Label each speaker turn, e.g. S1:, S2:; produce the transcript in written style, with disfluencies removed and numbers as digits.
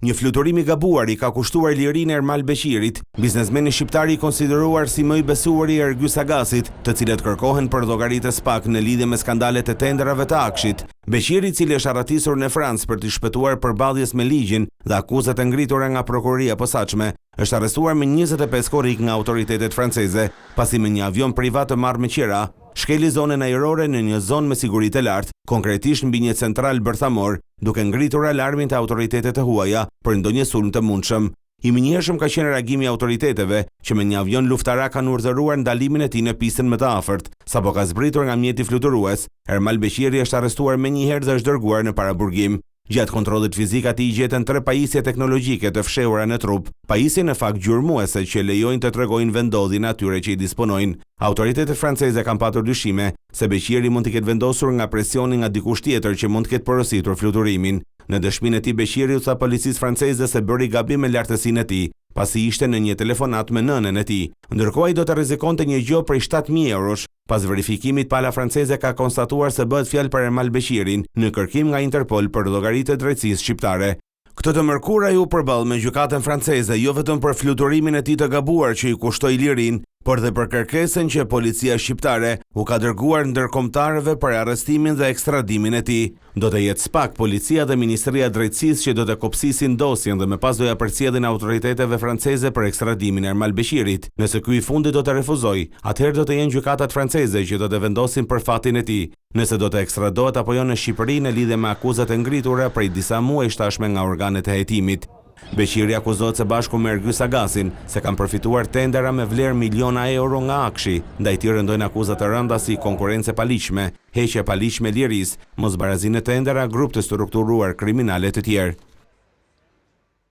S1: Një fluturim i gabuar i ka kushtuar lirinë Ermal Beshirit, biznesmeni shqiptar i konsideruar si më i besuar i Ergjys Agasit, të cilët kërkohen për llogaritë SPAK në lidhje me skandalet e tenderave të Akshit. Beshiri, i cili është arratisur në Francë për të shpëtuar përballjes me ligjin dhe akuzat e ngritura nga prokuroria e posaçme, është arrestuar me 25 korrik nga autoritetet franceze, pasi me një avion privat të marrë me qira shkeli zonën ajrore në një zonë me siguri të lartë, konkretisht mbi një central bërthamor, duke ngritur alarmin të autoritetet të huaja për ndonjë sulm të mundshëm. I minjëshëm ka qenë reagimi i autoriteteve që me një avion luftarak kanë urdhëruar ndalimin e tij në pistën më të afërt. Sapo ka zbritur nga mjeti fluturues, Ermal Beshiri është arrestuar menjëherë dhe është dërguar në paraburgim. Gjatë kontrollit fizik atij gjetën 3 pajisje teknologjike të fshehura në trup, pajisje në fakt gjurmuese që lejojnë të tregojnë vendodhjen atyre që i disponojnë. Autoritetet franceze kanë patur dyshime se Beshiri mund të ketë vendosur nga presioni nga dikush tjetër që mund të ketë porositur fluturimin. Në dëshminë e tij Beshiri u tha policisë franceze se bëri gabim me lartësinë e tij, pasi ishte në një telefonat me nënën e tij. Ndërkohë ai do të rrezikonte një gjë prej 7.000 eurosh. Pas verifikimit, pala franceze ka konstatuar se bëhet fjalë për Ermal Beshirin në kërkim nga Interpol për llogaritë e drejtësisë shqiptare. Këtë të mërkur ai u përball me gjykatën franceze jo vetëm për fluturimin e tij të gabuar që i kushtoi lirinë, por dhe për kërkesën që policia shqiptare u ka dërguar ndërkombëtarëve për arrestimin dhe ekstradimin e tij. Do të jetë SPAK, policia dhe Ministria e Drejtësisë që do të kopësisin dosjen dhe më pas do ja përcjellin autoriteteve franceze për ekstradimin e Ermal Beshirit. Nëse ky i fundit do të refuzojë, atëherë do të jenë gjykatat franceze që do të vendosin për fatin e tij, nëse do të ekstradohet apo jo në Shqipëri në lidhje me akuzat e ngritura prej disa muajsh tashme nga organet e hetimit. Beshiri akuzohet së bashku me Ergjys Agasin se kanë përfituar tendera me vlerë miliona euro nga Akshi, ndaj tij rëndojnë akuzat të rënda si konkurrencë e paligjshme, heqje e paligjshme lirisë, mosbarazinë në tendera, grup të strukturuar kriminale të tjerë.